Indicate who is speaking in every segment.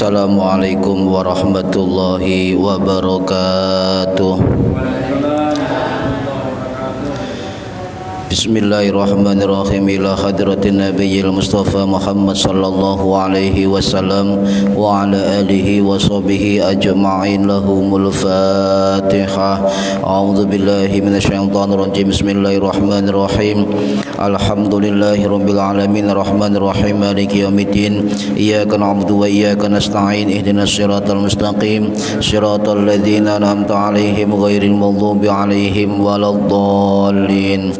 Speaker 1: Assalamualaikum warahmatullahi wabarakatuh. Bismillahirrahmanirrahim. Ila hadratin nabiyil mustafa Muhammad sallallahu alaihi wasallam wa ala alihi wa sahbihi ajma'in. Lahumul fatihah. A'udzu billahi minasyaitonir rajim. Bismillahirrahmanirrahim. Alhamdulillahi rabbil alamin arrahmanir rahim maliki yaumiddin. Iyyaka na'budu wa iyyaka nasta'in. Ihdinas siratal mustaqim siratal ladzina an'amta 'alaihim ghairil maghdubi 'alaihim waladdallin.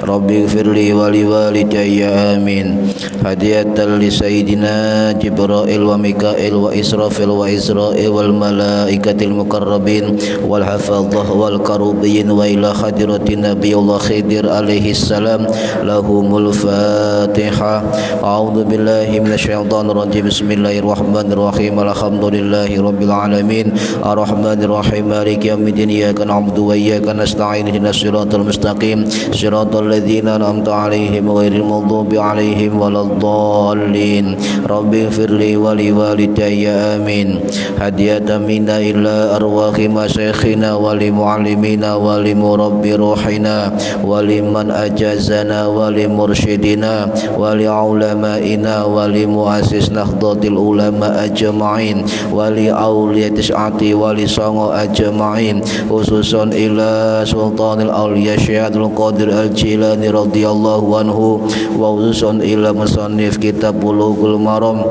Speaker 1: Rabbi firli wa liwalidayya amin. Hadiyatan li sayyidina Jibril wa Mikail wa Israfil wa Isra'il wal malaikatil mukarrabin wal hafadhah wal karubin wa ila hadratin nabiyullah Khidir alaihi salam. Lahumul fatihah. A'udzu billahi minasyaitonir rajim. Bismillahirrahmanirrahim. Alhamdulillahi rabbil alamin arrahmanir rahim maliki yaumiddin. Iyyaka na'budu wa iyyaka nasta'in. Ihdinas siratal mustaqim siratal ladzina an'amta 'alaihim ghairil maghdubi 'alaihim waladdallin. Rabbi firli wa liwalidayya amin. Hadiyatan minna ila arwahi masyayikhina wa li muallimina wa li murabbi ruhina wa liman ajazana wa li mursyidina wa li ulamaina wa li muassis nahdlatul ulama ajma'in wa li awliyatis ati wa li songo ajma'in, khususan ila sultanil awliya Syekh Abdul Qadir Al-Jilani radhiyallahu anhu wa khususan ila musannif kitab Bulughul Maram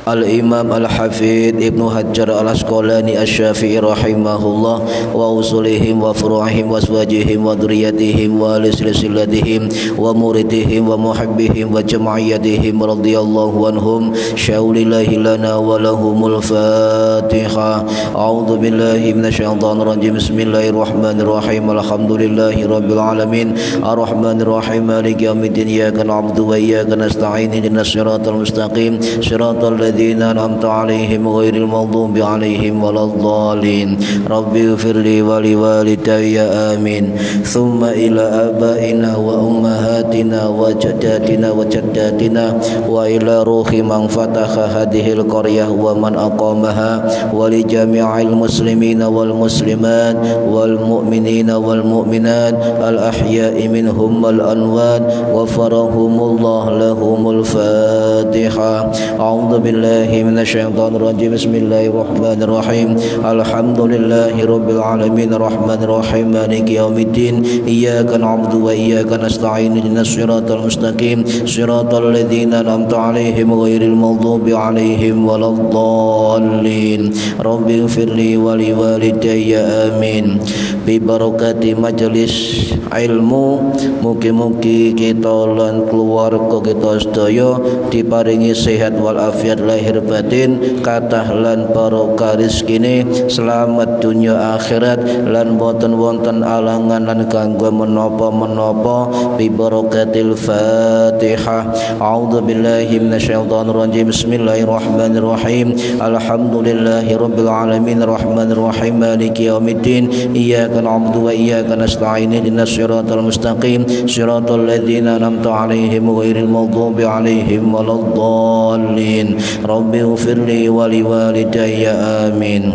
Speaker 1: Al-Imam Al-Hafidh Ibnu Hajar Al-Asqalani Asy-Syafi'i rahimahullah wa usulihim wa furu'ihim wa aswajihim wa dzurriyyatihim wa silsilatihim wa muridihim wa muhibbihim wa jama'iyatihim radhiyallahu anhum. Syaulillahi lana wa lahumul fatihah. A'udzu billahi minasyaitonir rajim. Bismillahirrahmanirrahim. Alhamdulillahi rabbil alamin arrahmanir rahim maliki yaumiddin. Iyyaka na'budu wa iyyaka nasta'in. Ihdinas siratal mustaqim siratal ladzina an'amta 'alaihim ghairil maghdubi 'alaihim waladdallin. Rabbi ighfirli wa liwalidayya amin. Tsumma ila abaina wa ummahatina wa jaddatina wa jaddatina wa ila ruhi man fataha hadhil qaryah wa man aqamaha wa li jami'il muslimina wal muslimat wal mu'minina wal mu'minat al ahya'i minhum wal anwat wa farahumullah. Lahumul fatihah. A'udzu billahi minasyaitonir rajim. Bismillahirrahmanirrahim. Alhamdulillahi rabbil alamin arrahmanir rahim maliki yaumiddin. Iyyaka na'budu wa iyyaka nasta'in. Ihdinas siratal mustaqim siratal ladzina an'amta 'alaihim ghairil maghdubi 'alaihim waladdallin. Rabbi ighfirli wa liwalidayya amin. Bi barakati majelis ilmu, mugi-mugi kita lan keluarga kita sedaya diparingi sehat wal afiat lahir batin, kathah lan barokah rezekine, selamat dunya akhirat lan boten wonten alangan lan gangguan menapa-menapa. Bi barakatil Fatihah. A'udzu billahi minasyaitonir rajim. Bismillahirrahmanirrahim. Alhamdulillahi rabbil alamin arrahmanir rahim maliki yaumiddin. Iyyaka na'budu wa iyyaka nasta'in. Ihdinas siratal mustaqim siratal ladzina an'amta 'alaihim ghairil maghdubi 'alaihim waladdallin. Rabbi ighfirli wa liwalidayya amin.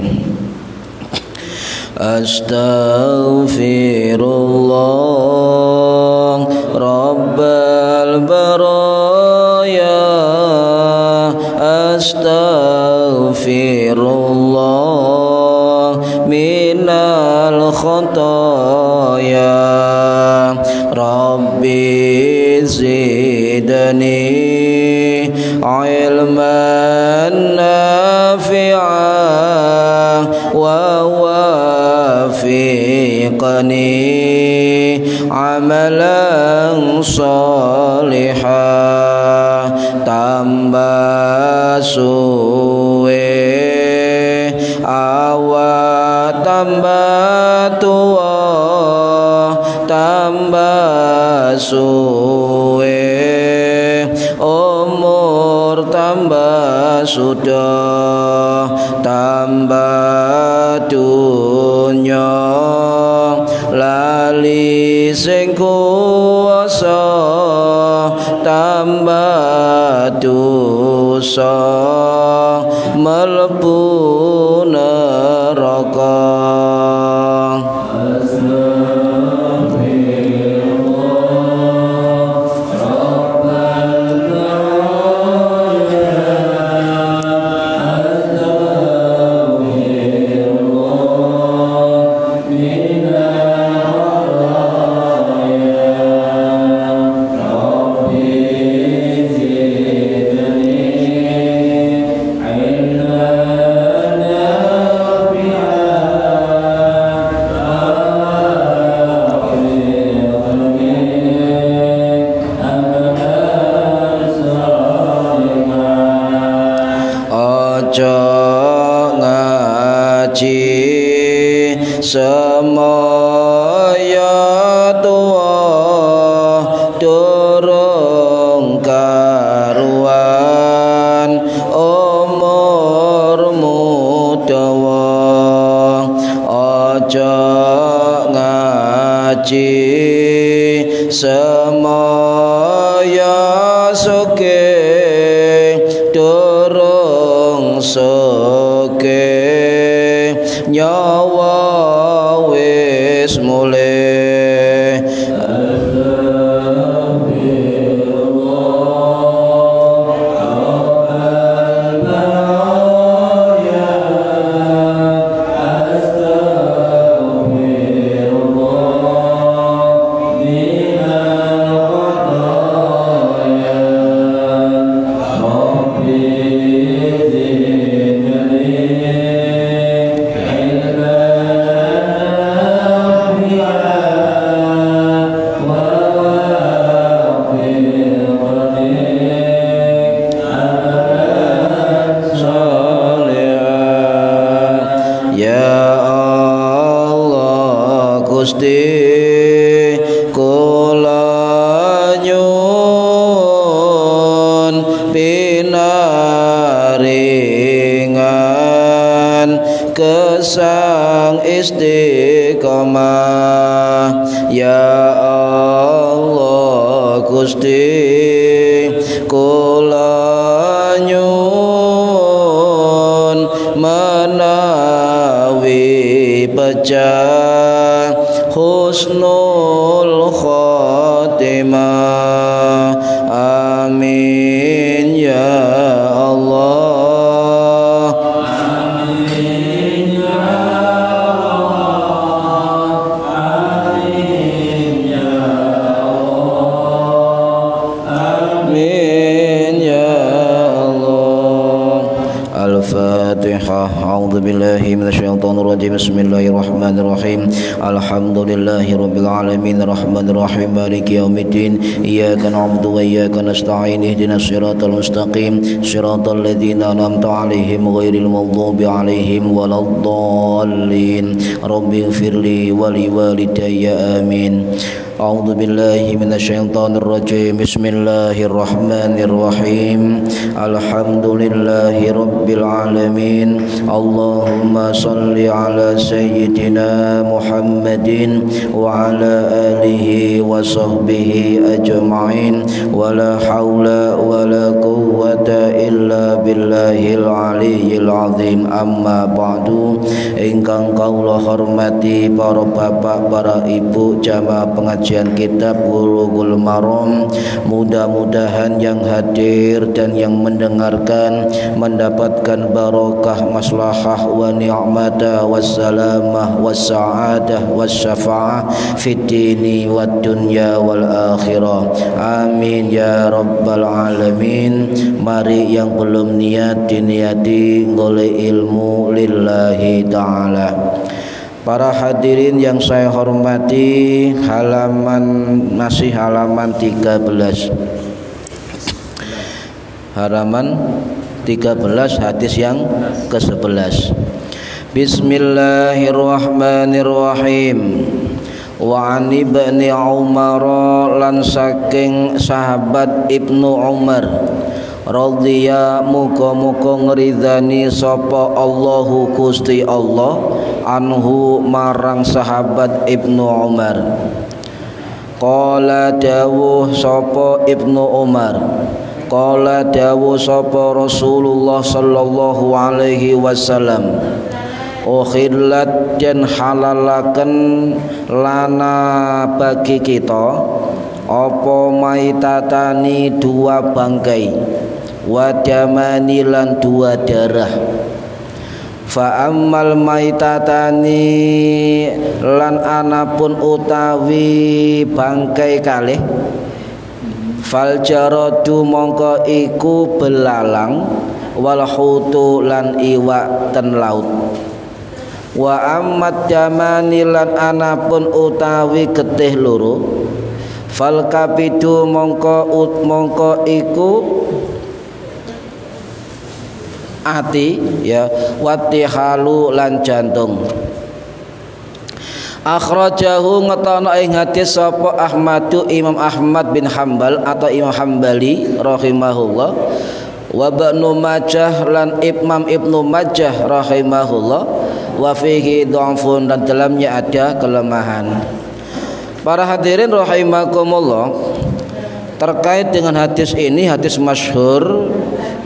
Speaker 1: Astaghfirullah rabbal baraya. Astaghfirullah minal khotaya. Rabbi zidni ilman nafi'an wa rafiqani amalan salihah tambah suwe awak tambah tua tambah suwe umur tambah sudah tambah dunya lali sing kuwasa tambah dosa mlebu neraka. Semaya tua durung karuan umurmu dawa aja ngaji semaya sugih durung sugih nyawa wis mulih. Kesang istiqomah ya Allah Gusti kula nyuwun menawi pecah husnul khotimah amin ya Allah. A'udzu billahi minasyaitonir rajim. Bismillahirrahmanirrahim. Alhamdulillahi rabbil alamin arrahmanir rahim maliki yaumiddin. Iyyaka na'budu wa iyyaka nasta'in. Ihdinas siratal mustaqim. Siratal ladzina an'amta 'alaihim ghairil maghdubi 'alaihim waladdallin. Rabbighfirli wa liwalidayya amin. A'udzu billahi minasyaitonir rajim. Bismillahirrahmanirrahim. Alhamdulillahi rabbil alamin. Allahumma salli ala sayyidina Muhammadin wa ala alihi wa sahbihi ajma'in. Wa la hawla wa la quwwata illa billahil aliyyil azim. Amma ba'du. Ingkang kawula hormati para bapak, para ibu, jamaah pengajian kitab Bulughul Maram, mudah-mudahan yang hadir dan yang mendengarkan mendapatkan barokah, maslahah wa ni'mata wassalamah wassa'adah wassafa'ah fid dini wad dunya wal akhirah. Amin ya rabbal alamin. Mari yang belum niat diniati golek ilmu lillahi ta'ala. Para hadirin yang saya hormati, masih halaman 13. Halaman 13 hadis yang ke-11. Bismillahirrahmanirrahim. Wa an ibni Umar, lan saking sahabat Ibnu Umar, radhiya muga-muga ngridani sapa Allahu Gusti Allah anhu marang sahabat Ibnu Umar. Qala dawuh sapa Ibnu Umar, qala dawuh sapa Rasulullah sallallahu alaihi wasallam, ukhillat dan halalaken lana bagi kita apa maitatani dua bangkai, wadamani lan dua darah. Fa ammal maitatani lan anapun utawi bangkai kalih, fal jaradu mongko iku belalang, wal hutu lan iwak ten laut. Wa ammat jamani lan anapun utawi getih loro, fal kabidu mongko iku ati ya, watihalu lan jantung. Akhrajahu ngetono ing hadis sapa Ahmadu Imam Ahmad bin Hambal atau Imam Hambali rahimahullah, wa Ibnu Majah lan Imam Ibnu Majah rahimahullah, wa fihi dha'fun dan dalamnya ada kelemahan. Para hadirin rahimakumullah, terkait dengan hadis ini, hadis masyhur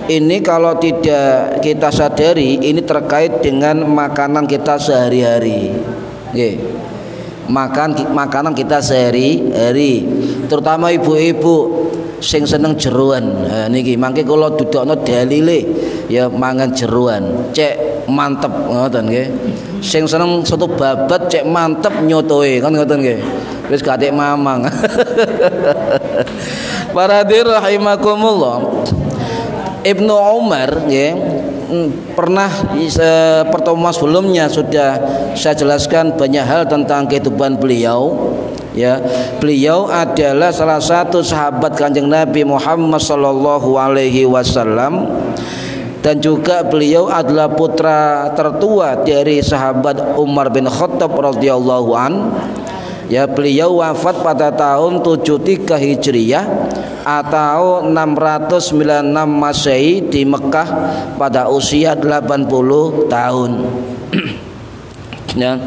Speaker 1: ini kalau tidak kita sadari ini terkait dengan makanan kita sehari-hari. Nggih. Makanan kita sehari-hari, terutama ibu-ibu sing seneng jeruan. Niki mangke kula dudukno dalile ya mangan jeruan. Cek mantep ngoten nggih. Sing seneng soto babat cek mantep nyotoe kan ngoten nggih. Wis gatek mamang. Para hadirin rahimakumullah, Ibnu Umar ya, pernah pertemuan sebelumnya sudah saya jelaskan banyak hal tentang kehidupan beliau ya. Beliau adalah salah satu sahabat Kanjeng Nabi Muhammad sallallahu alaihi wasallam, dan juga beliau adalah putra tertua dari sahabat Umar bin Khattab radhiyallahu an. Ya, beliau wafat pada tahun 73 Hijriah atau 696 Masehi di Mekah pada usia 80 tahun. Ya.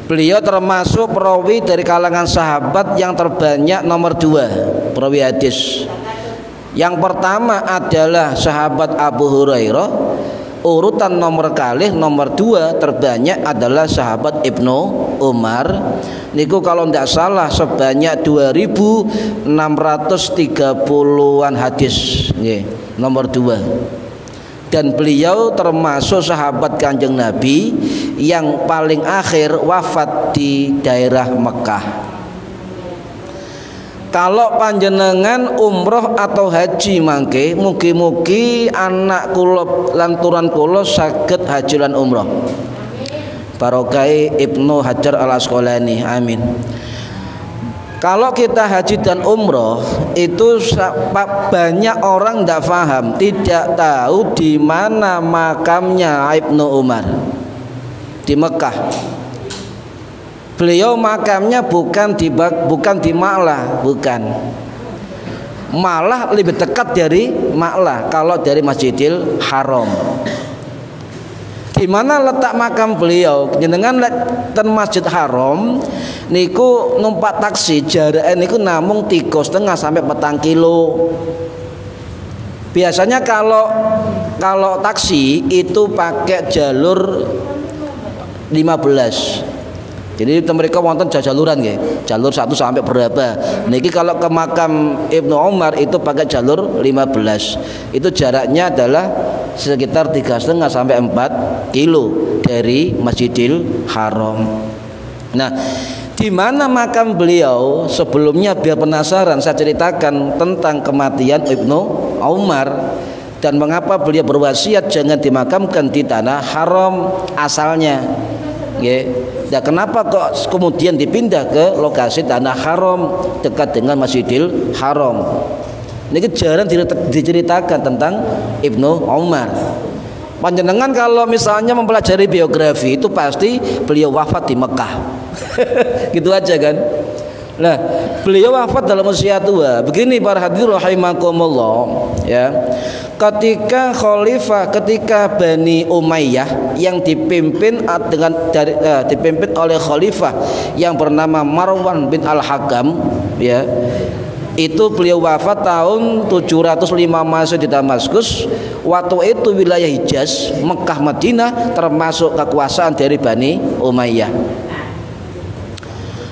Speaker 1: Beliau termasuk perawi dari kalangan sahabat yang terbanyak nomor 2 perawi hadis. Yang pertama adalah sahabat Abu Hurairah, urutan nomor kalih nomor 2 terbanyak adalah sahabat Ibnu Umar. Niku kalau tidak salah sebanyak 2630-an hadis, nomor 2. Dan beliau termasuk sahabat Kanjeng Nabi yang paling akhir wafat di daerah Mekah. Kalau panjenengan umroh atau haji mangke, mugi-mugi anak kula lan turunan kula saged haji lan umroh. Barokai Ibnu Hajar Al-Asqalani, amin. Kalau kita haji dan umroh itu banyak orang tidak paham, tidak tahu di mana makamnya Ibnu Umar. Di Mekah. Beliau makamnya bukan di Ma'lah, bukan. Malah lebih dekat dari Ma'lah kalau dari Masjidil Haram. Di mana letak makam beliau? Jenengan ten Masjid Haram niku numpak taksi jaraknya niku namung 3,5 sampai 4 kilo. Biasanya kalau taksi itu pakai jalur 15. Jadi mereka wonten jaluran nggih. Jalur 1 sampai berapa. Niki kalau ke makam Ibnu Umar itu pakai jalur 15. Itu jaraknya adalah sekitar 3,5 sampai 4 kilo dari Masjidil Haram. Nah, di mana makam beliau? Sebelumnya biar penasaran saya ceritakan tentang kematian Ibnu Umar dan mengapa beliau berwasiat jangan dimakamkan di tanah haram asalnya. Ya. Nah, kenapa kok kemudian dipindah ke lokasi tanah haram dekat dengan Masjidil Haram? Ini jarang diceritakan tentang Ibnu Umar. Panjenengan kalau misalnya mempelajari biografi itu pasti beliau wafat di Mekah. Gitu aja kan. Nah, beliau wafat dalam usia tua. Begini para hadirin rahimakumullah, ya. Ketika Bani Umayyah yang dipimpin oleh khalifah yang bernama Marwan bin Al-Hakam, ya. Itu beliau wafat tahun 705 Masehi di Damaskus. Waktu itu wilayah Hijaz, Mekah, Madinah termasuk kekuasaan dari Bani Umayyah.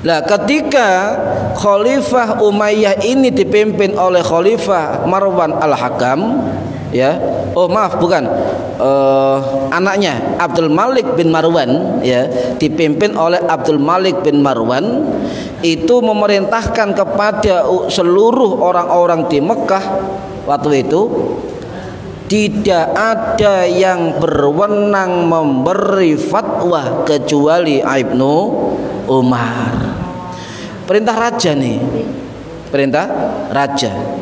Speaker 1: Nah, ketika Khalifah Umayyah ini dipimpin oleh Khalifah Marwan Al-Hakam, ya, anaknya Abdul Malik bin Marwan, ya, dipimpin oleh Abdul Malik bin Marwan, itu memerintahkan kepada seluruh orang-orang di Mekah waktu itu tidak ada yang berwenang memberi fatwa kecuali Ibnu Umar. Perintah raja nih, perintah raja.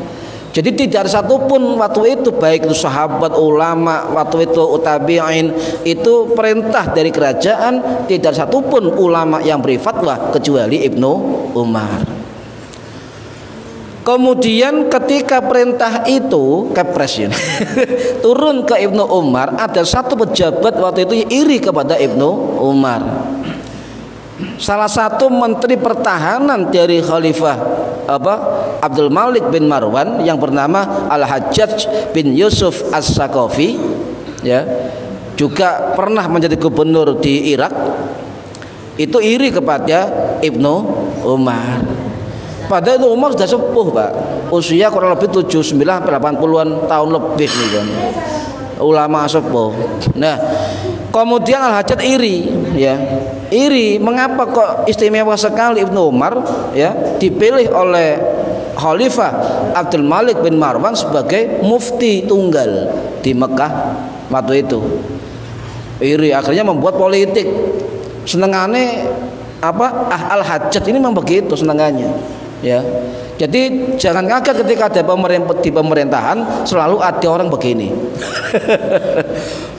Speaker 1: Jadi tidak ada satupun waktu itu, baik itu sahabat, ulama, waktu itu tabi'in, itu perintah dari kerajaan, tidak ada satupun ulama yang beri fatwa kecuali Ibnu Umar. Kemudian ketika perintah itu kepres ya, turun ke Ibnu Umar, ada satu pejabat waktu itu iri kepada Ibnu Umar. Salah satu menteri pertahanan dari Khalifah Abdul Malik bin Marwan yang bernama Al-Hajjaj bin Yusuf As-Saqafi, ya, juga pernah menjadi gubernur di Irak, itu iri kepada Ibnu Umar. Padahal Ibnu Umar sudah sepuh, Pak, usia kurang lebih 79-80an tahun lebih nih kan, ulama sepuh. Nah, kemudian Al-Hajjaj iri, ya, iri. Mengapa kok istimewa sekali Ibnu Umar, ya, dipilih oleh Khalifah Abdul Malik bin Marwan sebagai mufti tunggal di Mekah waktu itu. Iri, akhirnya membuat politik. Senengannya Al-Hajjaj ini memang begitu senengannya, ya. Jadi jangan kaget ketika ada di pemerintahan selalu ada orang begini.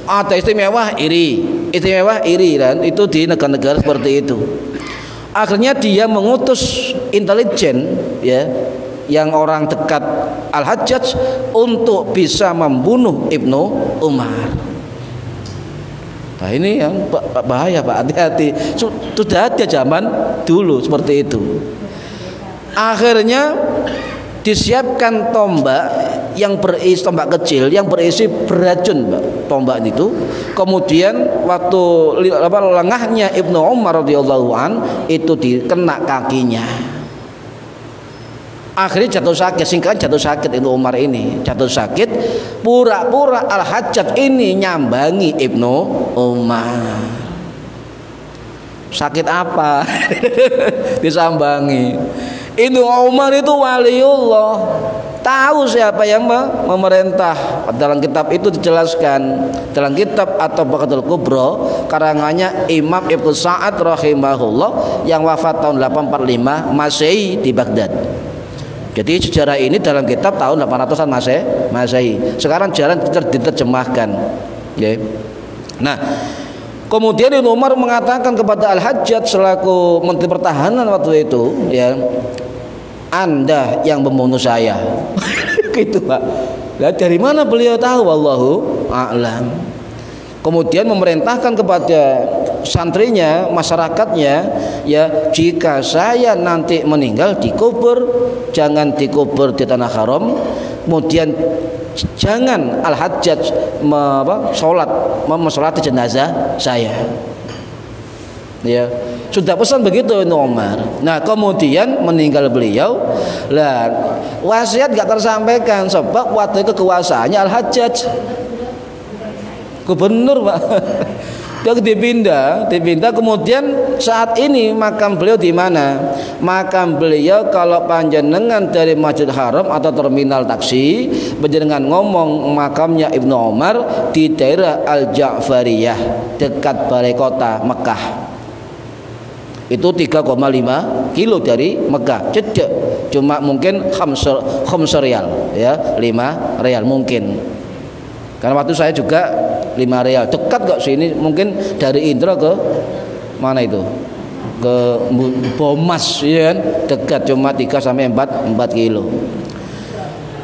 Speaker 1: Ada istimewa iri dan itu di negara-negara seperti itu. Akhirnya dia mengutus intelijen, ya, yang orang dekat Al-Hajjaj untuk bisa membunuh Ibnu Umar. Nah, ini yang bahaya, Pak, hati-hati. Sudah ada zaman dulu seperti itu. Akhirnya disiapkan tombak yang berisi, tombak kecil yang berisi beracun, Pak, tombak itu. Kemudian waktu lengahnya Ibnu Umar radhiyallahu an itu dikena kakinya. Akhirnya jatuh sakit, singkatnya jatuh sakit. Ibnu Umar ini jatuh sakit, pura-pura Al-Hajjaj ini nyambangi Ibnu Umar. Sakit apa? Disambangi. Ibnu Umar itu waliullah, tahu siapa yang memerintah. Dalam kitab itu dijelaskan, dalam kitab At-Tabaqatul Kubra karangannya Imam Ibnu Sa'ad rahimahullah yang wafat tahun 845 Masehi di Baghdad. Jadi sejarah ini dalam kitab tahun 800-an Masehi. Sekarang jarang diterjemahkan, ya. Nah, kemudian Ibnu Umar mengatakan kepada Al-Hajjaj selaku Menteri Pertahanan waktu itu, ya, Anda yang membunuh saya. Gitu, Pak. Nah, dari mana beliau tahu? Wallahu a'lam. Kemudian memerintahkan kepada santrinya, masyarakatnya, ya, jika saya nanti meninggal dikubur, jangan dikubur di tanah haram. Kemudian jangan Al-Hajjaj mensolati jenazah saya, ya. Sudah pesan begitu Ibnu Umar. Nah, kemudian meninggal beliau, lah wasiat gak tersampaikan sebab waktu itu kekuasaannya Al-Hajjaj gubernur, Pak. Dia dipindah. Kemudian saat ini makam beliau di mana? Makam beliau kalau panjenengan dari Masjid Haram atau terminal taksi, panjenengan ngomong makamnya Ibnu Umar di daerah Al-Ja'fariyah dekat balai kota Mekah. Itu 3,5 kilo dari Mekah. Cedek. Cuma mungkin khams rial ya, 5 rial mungkin. Karena waktu saya juga 5 rial. Dekat kok sini, mungkin dari Indra ke mana itu? Ke Bomas ya kan? Dekat, cuma 3 sampai 4 kilo.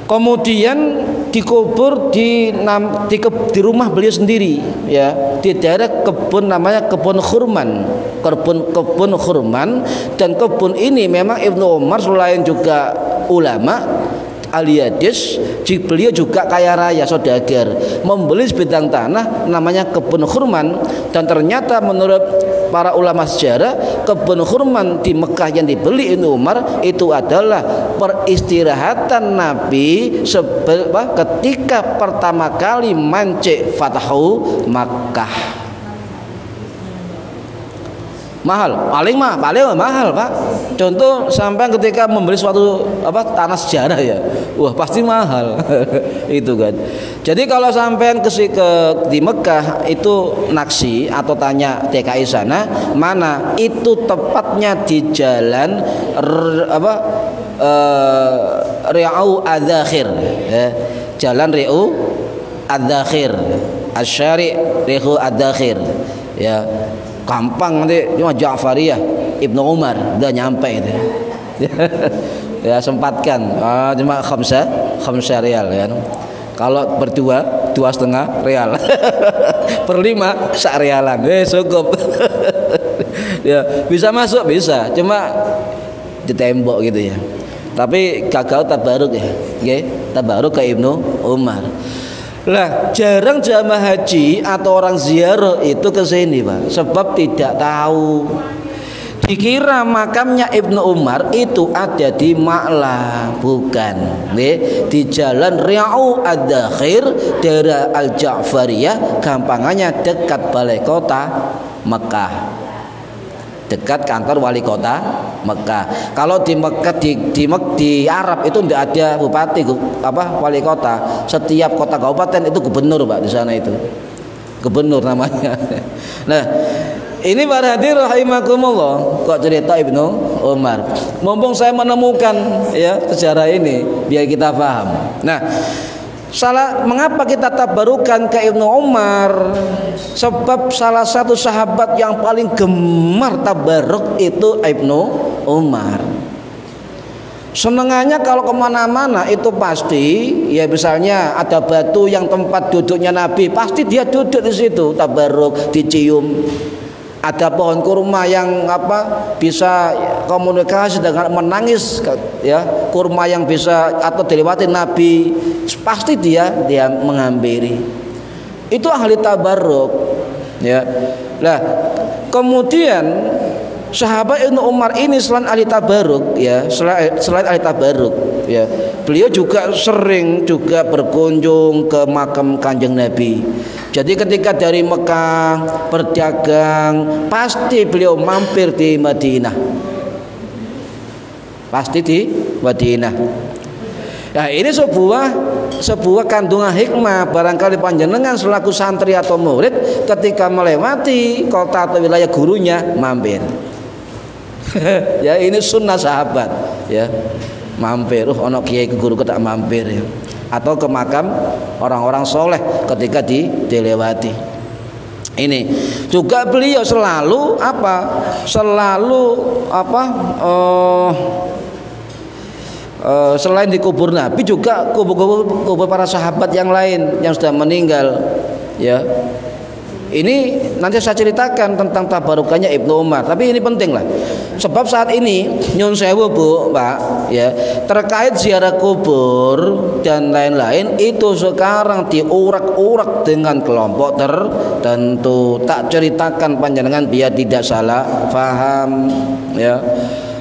Speaker 1: Kemudian dikubur di rumah beliau sendiri ya, di daerah kebun namanya kebun khurman, kebun khurman. Dan kebun ini memang Ibnu Umar selain juga ulama ahli hadis, beliau juga kaya raya, saudagar, membeli sebidang tanah namanya kebun khurman. Dan ternyata menurut para ulama sejarah, kebun khurman di Mekah yang dibeli Ibnu Umar itu adalah peristirahatan Nabi ketika pertama kali mancik Fathu Makkah. Mahal, paling mahal Pak. Contoh sampai ketika membeli suatu tanah sejarah ya, wah pasti mahal itu kan. Jadi kalau sampai di Mekah itu naksi atau tanya TKI sana, mana itu tepatnya di jalan Ri'au Adzakhir ya. Jalan Ri'au Adzakhir, Asy-Syari' Ri'au Adzakhir ya. Gampang nanti cuma Ja'fariyah Ibnu Umar udah nyampe itu. Ya sempatkan. Cuma khamsa rial ya. Kalau berdua 2,5 rial. Per 5 sak rialan. Cukup. Ya, bisa masuk bisa. Cuma di tembok gitu ya. Tapi gagal tabaruk ya. Nggih, tabaruk ke Ibnu Umar. Lah jarang jamaah haji atau orang ziarah itu ke sini Pak, sebab tidak tahu. Dikira makamnya Ibnu Umar itu ada di Ma'la, bukan. Di jalan Ri'au Adzakhir, daerah Al-Ja'fariyah, gampangannya dekat balai kota Mekah. Dekat kantor wali kota Mekah. Kalau di Mekah di Arab itu tidak ada bupati wali kota. Setiap kota kabupaten itu gubernur Pak di sana itu. Gubernur namanya. Nah, ini para hadirin rahimakumullah, kok cerita Ibnu Umar. Mumpung saya menemukan ya sejarah ini biar kita paham. Nah, mengapa kita tabarukan ke Ibnu Umar? Sebab salah satu sahabat yang paling gemar tabaruk itu Ibnu Umar. Senengannya kalau kemana-mana itu pasti ya, misalnya ada batu yang tempat duduknya Nabi, pasti dia duduk di situ tabaruk, dicium. Ada pohon kurma yang bisa komunikasi dengan menangis ya, kurma yang bisa atau dilewati Nabi, pasti dia menghampiri. Itu ahli tabarruk ya. Nah, kemudian sahabat Ibnu Umar ini selain ahli tabarruk ya, selain ahli tabarruk ya, beliau juga sering juga berkunjung ke makam Kanjeng Nabi. Jadi ketika dari Mekah berdagang, pasti beliau mampir di Madinah. Pasti di Madinah. Nah, ini sebuah kandungan hikmah. Barangkali panjenengan selaku santri atau murid ketika melewati kota atau wilayah gurunya mampir. Ya, ini sunnah sahabat ya. Mampir, ono kiai ke guru tak mampir ya. Atau ke makam orang-orang soleh ketika dilewati. Ini juga beliau selalu selain di kubur Nabi juga kubur para sahabat yang lain yang sudah meninggal ya. Ini nanti saya ceritakan tentang tabarukannya Ibnu Umar, tapi ini penting lah. Sebab saat ini nyun sewu Bu, Pak, ya, terkait ziarah kubur dan lain-lain itu sekarang diurak-urak dengan kelompok tertentu. Tak ceritakan panjenengan biar tidak salah paham, ya.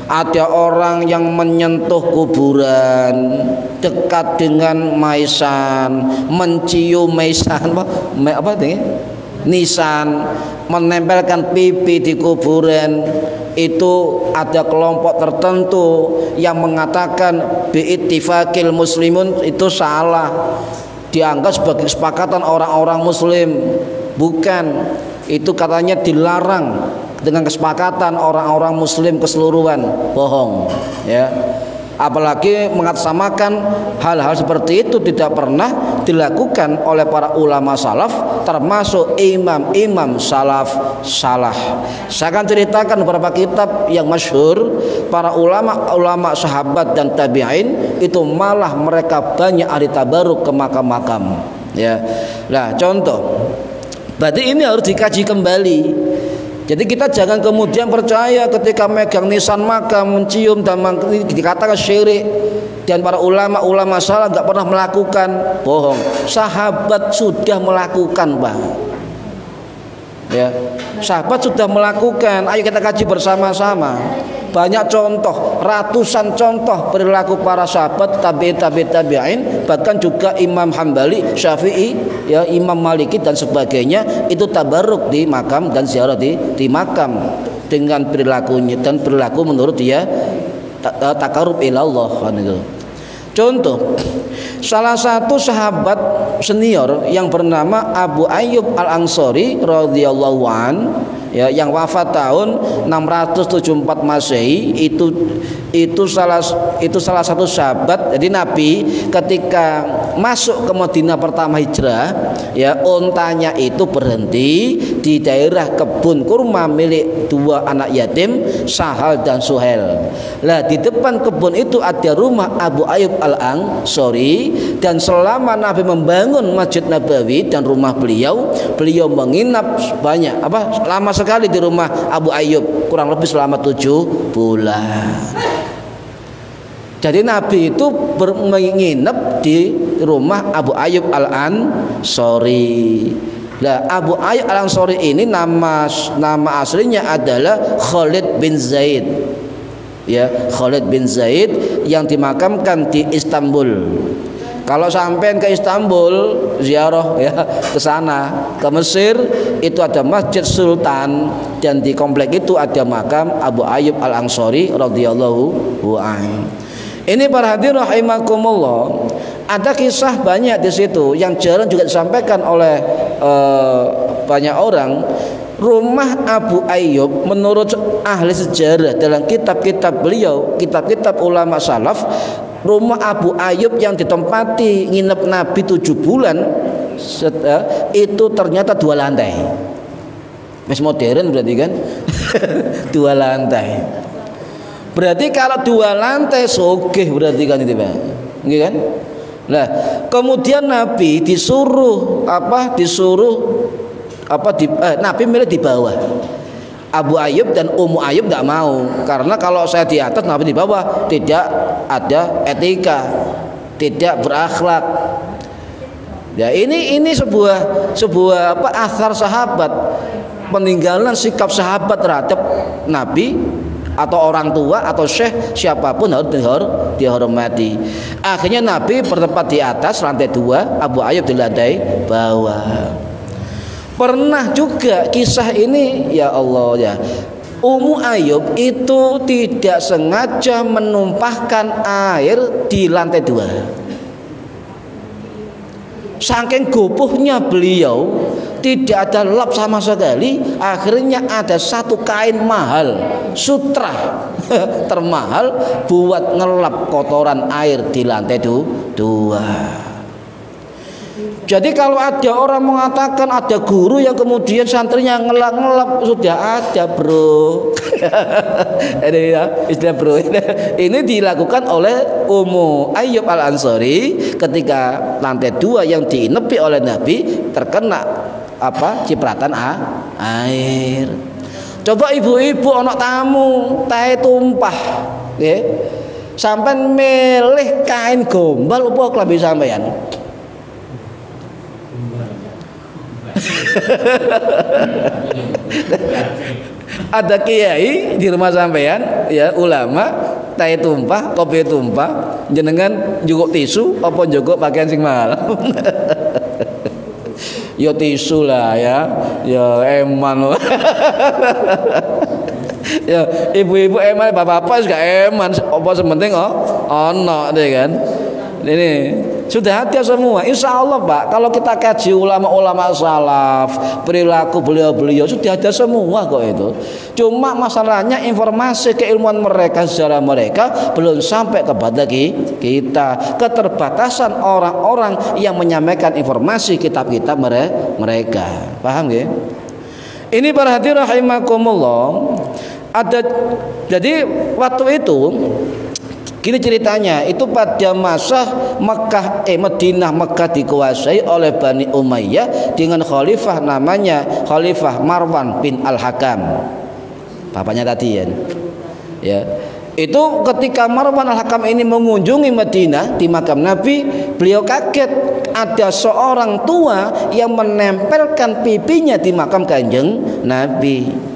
Speaker 1: Ada orang yang menyentuh kuburan, dekat dengan maisan, mencium maisan, apa ini? Nisan, menempelkan pipi di kuburan. Itu ada kelompok tertentu yang mengatakan biittifaqil muslimun itu salah, dianggap sebagai kesepakatan orang-orang muslim. Bukan, itu katanya dilarang dengan kesepakatan orang-orang muslim keseluruhan, bohong ya. Apalagi mengatasnamakan hal-hal seperti itu tidak pernah dilakukan oleh para ulama salaf, termasuk imam-imam salaf salah. Saya akan ceritakan beberapa kitab yang masyhur para ulama sahabat dan tabi'in itu malah mereka banyak ahli tabaruk ke makam-makam ya. Nah contoh, berarti ini harus dikaji kembali. Jadi kita jangan kemudian percaya ketika megang nisan makam, mencium dan dikatakan syirik. Dan para ulama salah nggak pernah melakukan, bohong. Sahabat sudah melakukan, Pak. Ya, sahabat sudah melakukan. Ayo kita kaji bersama-sama. Banyak contoh, ratusan contoh perilaku para sahabat, tabi'in, bahkan juga Imam Hambali, Syafi'i, ya Imam Maliki dan sebagainya itu tabarruk di makam dan ziarah di makam dengan perilakunya dan perilaku menurut dia takarub ilallah. Contoh, salah satu sahabat senior yang bernama Abu Ayyub Al-Ansari radhiyallahu an, ya, yang wafat tahun 674 Masehi, itu salah satu sahabat. Jadi Nabi ketika masuk ke Madinah pertama hijrah, ya, ontanya itu berhenti di daerah kebun kurma milik dua anak yatim, Sahal dan Suhail. Lah di depan kebun itu ada rumah Abu Ayyub Al-Ansari, dan selama Nabi membangun Masjid Nabawi dan rumah beliau menginap lama sekali di rumah Abu Ayyub, kurang lebih selama 7 bulan. Jadi Nabi itu menginap di rumah Abu Ayyub Al-Ansari. Nah, Abu Ayyub Al-Ansari ini nama aslinya adalah Khalid bin Zaid. Ya, Khalid bin Zaid yang dimakamkan di Istanbul. Kalau sampai ke Istanbul ziarah ya ke sana, ke Mesir itu ada Masjid Sultan, dan di komplek itu ada makam Abu Ayyub Al-Ansari radhiyallahu anhu. Ini para hadirin rahimakumullah, ada kisah banyak di situ yang jarang juga disampaikan oleh banyak orang. Rumah Abu Ayyub menurut ahli sejarah dalam kitab-kitab beliau, kitab-kitab ulama salaf, rumah Abu Ayyub yang ditempati nginep Nabi 7 bulan itu ternyata 2 lantai. Mas modern berarti kan. 2 lantai. Berarti kalau 2 lantai sogeh berarti kan itu, Pak. Nggih kan? Nah, kemudian Nabi Nabi milih di bawah. Abu Ayyub dan Ummu Ayyub tidak mau, karena kalau saya di atas Nabi di bawah tidak ada etika, tidak berakhlak. Ya ini sebuah athar sahabat, peninggalan sikap sahabat terhadap Nabi atau orang tua atau syekh siapapun harus dihormati. Akhirnya Nabi bertempat di atas lantai 2, Abu Ayyub di lantai bawah. Pernah juga kisah ini, ya Allah ya, Ummu Ayyub itu tidak sengaja menumpahkan air di lantai 2. Saking gopohnya beliau, tidak ada lap sama sekali. Akhirnya ada satu kain mahal, sutra termahal buat ngelap kotoran air di lantai 2. Jadi kalau ada orang mengatakan ada guru yang kemudian santrinya ngelap-ngelap, sudah ada, bro. Ini ya, istilah bro. Ini dilakukan oleh Ummu Ayyub Al-Ansari ketika lantai 2 yang diinepi oleh Nabi terkena cipratan air. Coba ibu-ibu anak tamu teh tumpah, ya. Sampai milih kain gombal apa klambi sampean? Ada kiai di rumah sampean, ya, ulama, teh tumpah, kopi tumpah, jenengan jukuk tisu apa jukuk pakaian sing mahal? Ya tisu lah ya eman loh. Ya ibu-ibu eman, bapak-bapak juga eman, apa sementing ono deh kan. Ini sudah ada semua. Insya Allah Pak, kalau kita kaji ulama-ulama salaf, perilaku beliau-beliau sudah ada semua kok itu. Cuma masalahnya informasi keilmuan mereka, sejarah mereka belum sampai kepada kita. Keterbatasan orang-orang yang menyampaikan informasi kitab-kitab mereka. Paham ya? Ini para hadirin rahimakumullah. Jadi waktu itu gini ceritanya, itu pada masa Madinah Mekah dikuasai oleh Bani Umayyah dengan khalifah namanya Khalifah Marwan bin Al-Hakam. Bapaknya tadi ya. Itu ketika Marwan Al-Hakam ini mengunjungi Madinah di makam Nabi, beliau kaget ada seorang tua yang menempelkan pipinya di makam Kanjeng Nabi.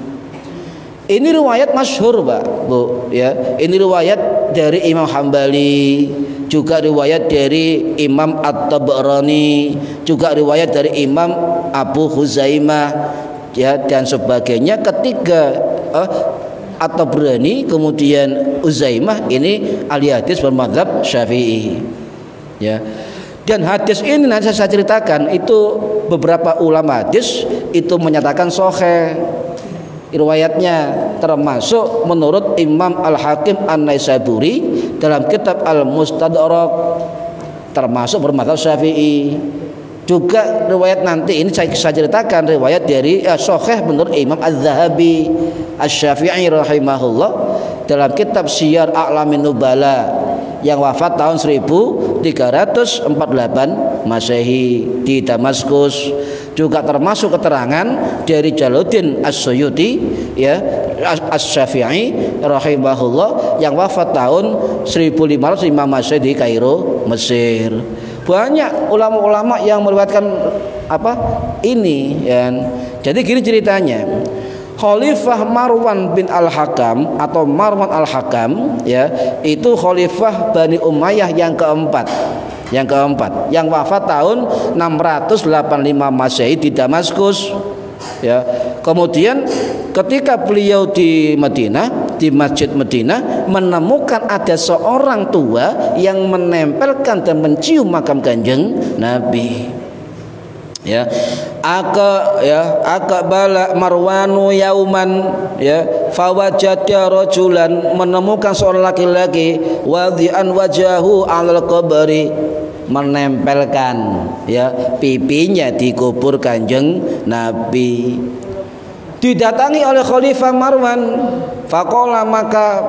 Speaker 1: Ini riwayat masyhur Pak, Bu, ya. Ini riwayat dari Imam Hambali, juga riwayat dari Imam At-Tabarani, juga riwayat dari Imam Abu Huzaimah, ya, dan sebagainya. Ketiga At-Tabarani kemudian Uzaimah ini ahli hadis bermadzhab Syafi'i, ya. Dan hadis ini nanti saya ceritakan, itu beberapa ulama hadis itu menyatakan sahih riwayatnya, termasuk menurut Imam Al-Hakim An-Naisaburi dalam kitab Al-Mustadrak, termasuk bermadzhab Syafi'i. Juga riwayat nanti ini saya ceritakan riwayat dari sahih menurut Imam Az-Zahabi Asy-Syafi'i rahimahullah dalam kitab Syiar A'lamin Nubala yang wafat tahun 1348 Masehi di Damaskus. Juga termasuk keterangan dari Jalaluddin As-Suyuti, ya, Asy-Syafi'i rahimahullah yang wafat tahun 1505 Masehi di Kairo, Mesir. Banyak ulama-ulama yang meriwayatkan ini, ya. Jadi gini ceritanya. Khalifah Marwan bin Al-Hakam atau Marwan Al-Hakam, ya, itu khalifah Bani Umayyah yang keempat, yang wafat tahun 685 Masehi di Damaskus, ya. Kemudian ketika beliau di Madinah, di Masjid Madinah, menemukan ada seorang tua yang menempelkan dan mencium makam Kanjeng Nabi, ya. Akbala Marwanu yauman, ya, fawajada rajulan, menemukan seorang laki-laki wadhi'an wajahu 'alal qabri, menempelkan, ya, pipinya di kubur Kanjeng Nabi. Didatangi oleh Khalifah Marwan, faqala, maka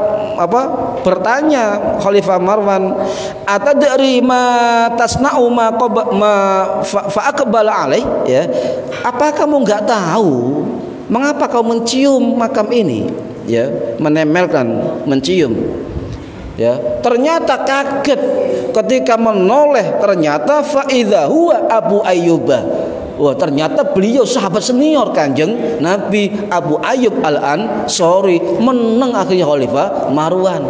Speaker 1: bertanya Khalifah Marwan, atadri ma tasna'u ma fa'aqbala alaih, ya, apa kamu enggak tahu mengapa kau mencium makam ini, ya, menempelkan, mencium, ya. Ternyata kaget ketika menoleh, ternyata fa idza huwa Abu Ayyubah. Wah, ternyata beliau sahabat senior Kanjeng Nabi, Abu Ayyub Al-Ansari. Menang akhirnya Khalifah Marwan.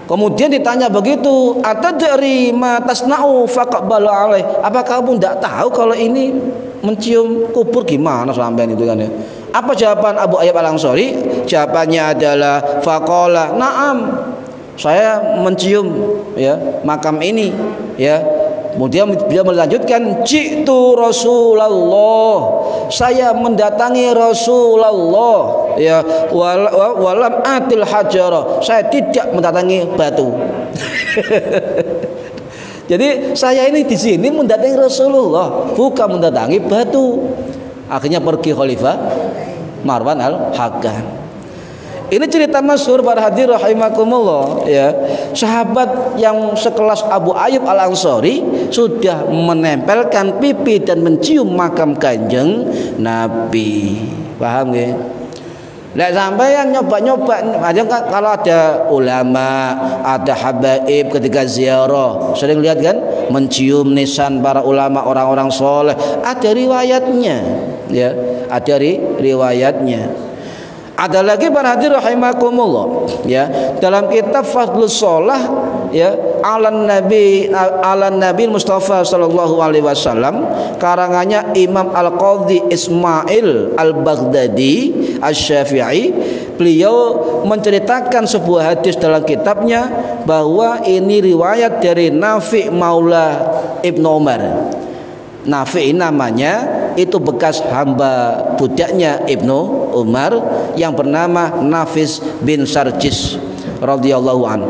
Speaker 1: Kemudian ditanya begitu, atadri ma tasna'u faqbala alaih, apa kamu tidak tahu kalau ini mencium kubur gimana sampean itu kan, ya? Apa jawaban Abu Ayyub Al-Ansari? Jawabannya adalah faqala na'am, saya mencium, ya, makam ini, ya. Kemudian dia melanjutkan, jitu Rasulullah, saya mendatangi Rasulullah, ya, walam atil hajarah, saya tidak mendatangi batu. Jadi saya ini di sini mendatangi Rasulullah, bukan mendatangi batu. Akhirnya pergi Khalifah Marwan Al-Hakam. Ini cerita masyhur para hadirin rahimakumullah, ya. Sahabat yang sekelas Abu Ayyub Al-Ansari sudah menempelkan pipi dan mencium makam Kanjeng Nabi. Paham nggih? Lek sampeyan nyoba-nyoba, kalau ada ulama, ada habaib ketika ziarah, sering lihat kan mencium nisan para ulama, orang-orang soleh, ada riwayatnya, ya, ada riwayatnya. Ada lagi para hadirin rahimakumullah, ya, dalam kitab Fadlus Shalah, ya, ala Nabi Mustafa sallallahu alaihi wasallam, karangannya Imam Al-Qadhi Ismail Al-Baghdadi Asy-Syafi'i, beliau menceritakan sebuah hadis dalam kitabnya bahwa ini riwayat dari Nafi Maula Ibnu Umar. Nafi namanya, itu bekas hamba budaknya Ibnu Umar yang bernama Nafis bin Sarjis radhiyallahu an,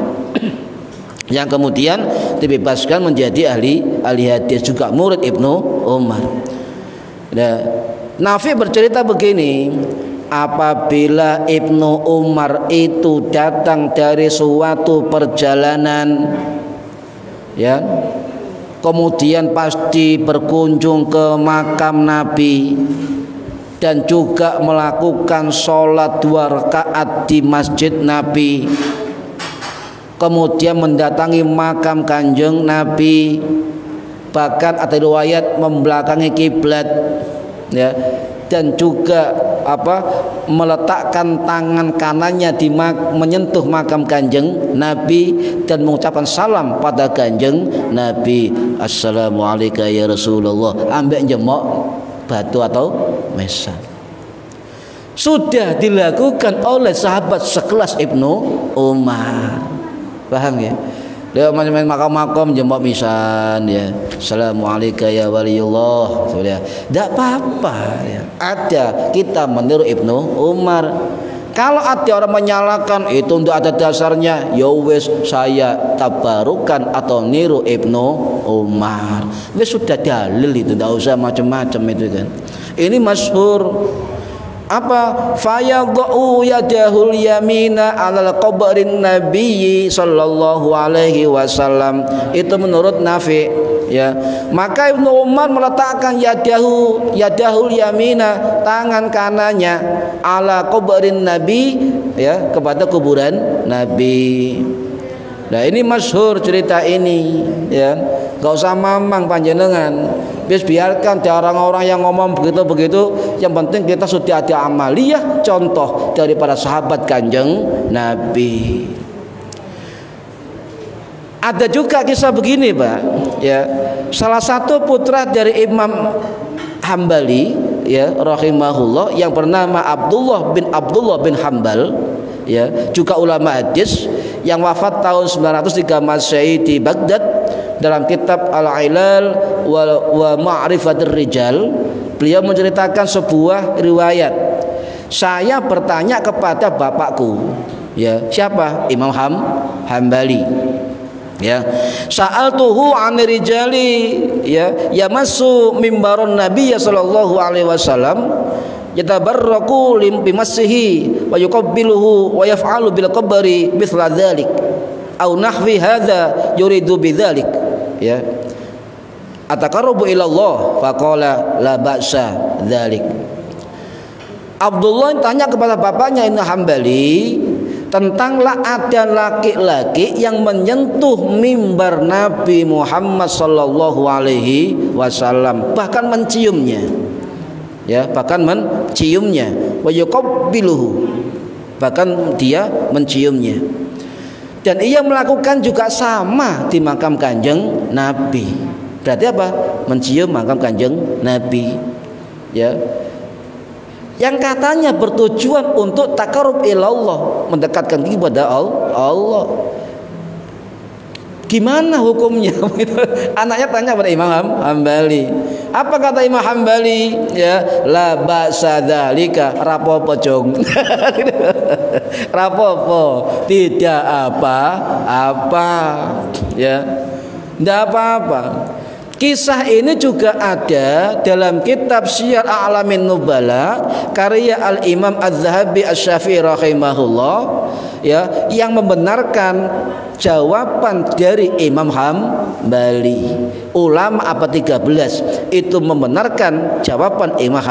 Speaker 1: yang kemudian dibebaskan menjadi ahli hadis, juga murid Ibnu Umar. Nah, Nafi bercerita begini, apabila Ibnu Umar itu datang dari suatu perjalanan, ya, kemudian pasti berkunjung ke makam Nabi dan juga melakukan sholat 2 rakaat di masjid Nabi, kemudian mendatangi makam Kanjeng Nabi, bahkan ada riwayat membelakangi kiblat, ya, dan juga meletakkan tangan kanannya menyentuh makam Kanjeng Nabi dan mengucapkan salam pada Kanjeng Nabi, assalamualaikum ya Rasulullah, ambek jemok batu atau mesan. Sudah dilakukan oleh sahabat sekelas Ibnu Umar, paham ya? Dia main makam-makam jembok misan, ya, assalamualaikum ya waliullah, sudah, tidak apa-apa, ya. Ada, kita meniru Ibnu Umar. Kalau ada orang menyalahkan itu untuk ada dasarnya, ya wes saya tabarukan atau niru Ibnu Umar, wes sudah dalil itu, tidak usah macam-macam itu kan. Ini masyhur. Apa? Fayadhu yadahul yamina alal qabrin nabiyyi sallallahu alaihi wasallam. Itu menurut Nafi, ya. Maka Ibnu Umar meletakkan yadahul yamina, tangan kanannya, ala qabrin nabi, ya, kepada kuburan Nabi. Nah, ini masyhur cerita ini, ya. Gak usah mamang panjenengan. Biarkan orang-orang yang ngomong begitu-begitu. Yang penting kita sudah ada amaliyah, contoh daripada sahabat Kanjeng Nabi. Ada juga kisah begini, Pak, ya. Salah satu putra dari Imam Hambali, ya, rahimahullah, yang bernama Abdullah bin Hambal, ya, juga ulama hadis yang wafat tahun 903 Masehi di Baghdad. Dalam kitab Al-Ilal wa Ma'rifatur Rijal, beliau menceritakan sebuah riwayat. Saya bertanya kepada bapakku, ya, siapa? Imam Hambali, ya. Sa'altuhu 'anil rijali, ya, yamassu mimbaron Nabi sallallahu alaihi wasallam, yatabarraku bimassihi wa yuqabbiluhu wa yaf'alu bil qabri mithla dzalik au nahwi hadza yuridu bidzalik, ya, ataqarrubu ila Allah, faqala la ba'sa dzalik. Abdullah tanya kepada bapaknya Ibnu Hambali tentanglah ada laki-laki yang menyentuh mimbar Nabi Muhammad sallallahu alaihi wasallam, bahkan menciumnya, ya, bahkan menciumnya, wa yuqabbiluhu, bahkan dia menciumnya. Dan ia melakukan juga sama di makam Kanjeng Nabi. Berarti apa? Mencium makam Kanjeng Nabi, ya, yang katanya bertujuan untuk taqarrub ilallah, mendekatkan diri kepada Allah. Gimana hukumnya? Anaknya tanya pada Imam Hambali. Apa kata Imam Hambali? Ya, la ba'sa dzalika, rapopo jong. Rapopo, tidak apa-apa, ya. Tidak apa-apa. Kisah ini juga ada dalam kitab Syiar A'lamin Nubala karya Al-Imam Az-Zahabi Asy-Syafi'i rahimahullah, ya, yang membenarkan jawaban dari Imam Hambali. Ulama apa 13 itu membenarkan jawaban Imam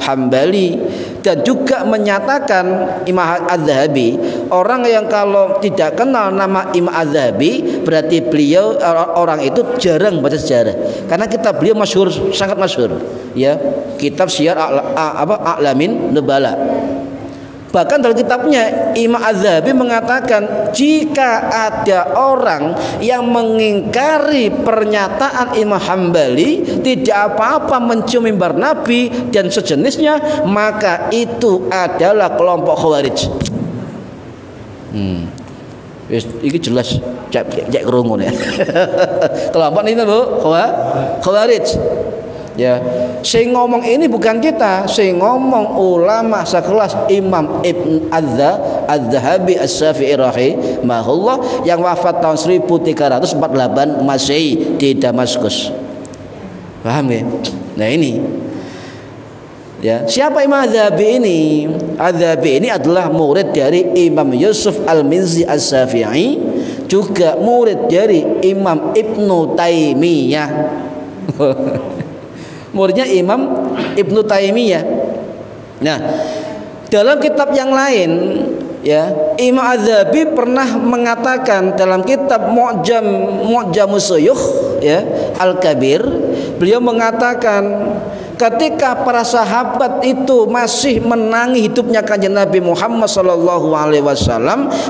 Speaker 1: Hambali, dan juga menyatakan Imam Az-Zahabi, orang yang kalau tidak kenal nama Imam Az-Zahabi berarti beliau orang itu jarang baca sejarah, karena kitab beliau masyhur, sangat masyhur, ya, kitab Syiar A'lamin Nubala. Bahkan dalam kitabnya Imam Az-Zahabi mengatakan, jika ada orang yang mengingkari pernyataan Imam Hambali, tidak apa-apa mencium mimbar Nabi dan sejenisnya, maka itu adalah kelompok Khawarij. Iki jelas cek kerungu ya. Kelompok ini Bu, Khawarij. Ya, sing ngomong ini bukan kita, sing ngomong ulama sekelas Imam Ibn Az-Zahabi As-Syafi'i rahimahullah yang wafat tahun 1348 Masehi di Damaskus. Paham ya? Nah ini. Ya, siapa Imam Az-Zahabi ini? Az-Zahabi ini adalah murid dari Imam Yusuf Al-Minzi As-Syafi'i, juga murid dari Imam Ibnu Taimiyah. Muridnya Imam Ibnu Taimiyah. Nah, dalam kitab yang lain ya, Imam Az-Zahabi pernah mengatakan dalam kitab Mu'jamus Syuyukh ya, Al-Kabir, beliau mengatakan ketika para sahabat itu masih menangi hidupnya Kanjeng Nabi Muhammad SAW,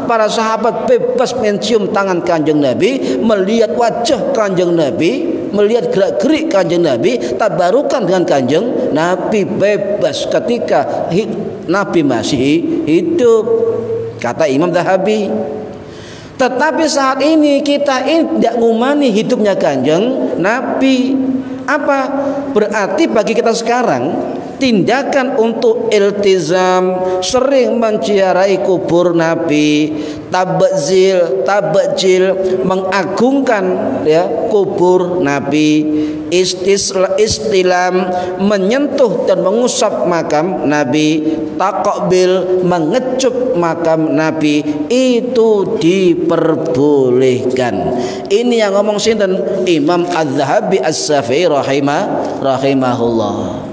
Speaker 1: para sahabat bebas mencium tangan Kanjeng Nabi, melihat wajah Kanjeng Nabi, melihat gerak-gerik Kanjeng Nabi, tabarukan dengan Kanjeng Nabi, bebas ketika Nabi masih hidup, kata Imam Zahabi. Tetapi saat ini kita ini tidak ngumani hidupnya Kanjeng Nabi. Apa berarti bagi kita sekarang tindakan untuk iltizam, sering menciarai kubur Nabi, tabjil, mengagungkan ya kubur Nabi, istilam, menyentuh dan mengusap makam Nabi, taqbil, mengecup makam Nabi, itu diperbolehkan. Ini yang ngomong sinten? Imam Az-Zahabi As-Syafi'i rahimahullah.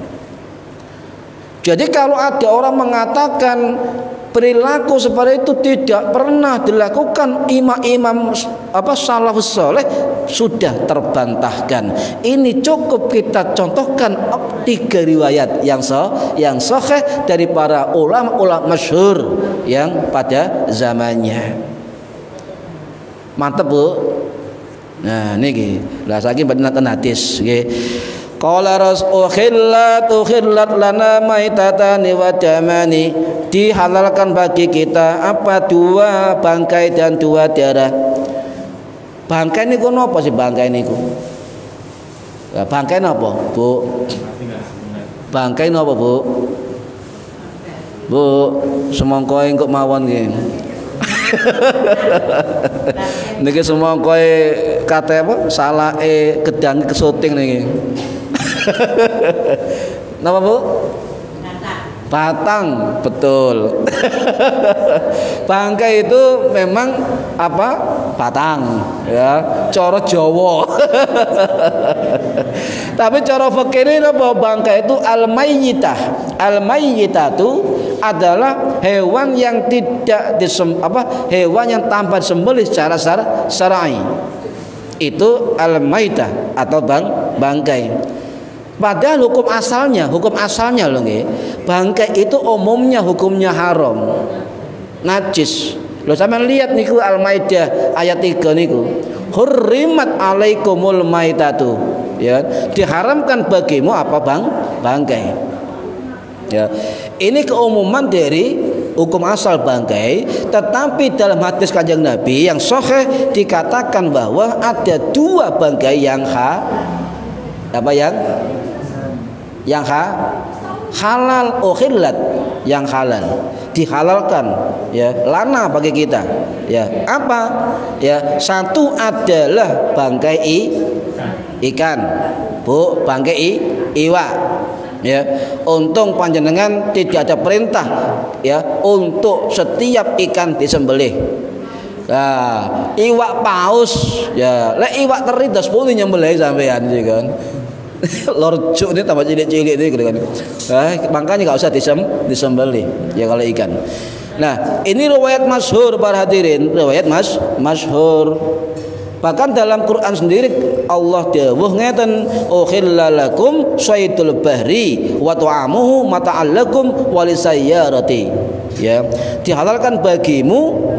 Speaker 1: Jadi kalau ada orang mengatakan perilaku seperti itu tidak pernah dilakukan imam-imam salafus saleh, sudah terbantahkan. Ini cukup kita contohkan 3 riwayat yang sahih dari para ulama masyhur yang pada zamannya. Mantap Bu. Nah niki lah saiki bener hadis nggih. Qala rasulullah ukhillat lana maitatani wa damani, dihalalkan bagi kita apa? 2 bangkai dan 2 darah. Bangkai niku napa sih bangkai niku? Lah bangkai napa, Bu? Bangkai napa, Bu? Bu, semangka engko mawon nggih. Niki semangka kate apa? Salake gedang kesuting niki. Napa Bu? Batang, betul. Bangkai itu memang apa? Batang, ya. Cara Jawa. Tapi cara fikih ini apa? Bangkai itu al-mayyitah. Al-mayyitah itu adalah hewan yang tidak hewan yang tanpa disembelih secara syar'i. Itu al-mayyitah atau bangkai. Padahal hukum asalnya loh nggih. Bangkai itu umumnya hukumnya haram. Najis. Loh sampean lihat niku Al-Maidah ayat 3 niku. Hurrimat alaikumul maitatu. Ya, diharamkan bagimu apa bangkai. Ya. Ini keumuman dari hukum asal bangkai, tetapi dalam hadis Kanjeng Nabi yang sahih dikatakan bahwa ada 2 bangkai yang halal, ukhillat, yang halal, dihalalkan ya, lana bagi kita ya. Apa ya? 1 adalah bangkai ikan, Bu, bangkai iwak ya. Untung panjenengan tidak ada perintah ya untuk setiap ikan disembelih. Nah, iwak paus ya, lek iwak teri das pun nyembelih sampean sih kan. Lorjuk ini tambah cilik-cilik ini kan. Makanya nggak usah disembelih ya kalau ikan. Nah, ini riwayat masyhur para hadirin, riwayat masyhur. Bahkan dalam Quran sendiri Allah dawuh ngeten, ukhillalakum syaidul bahri wa ta'amuhu mata'allakum walisayyarati. Ya, dihalalkan bagimu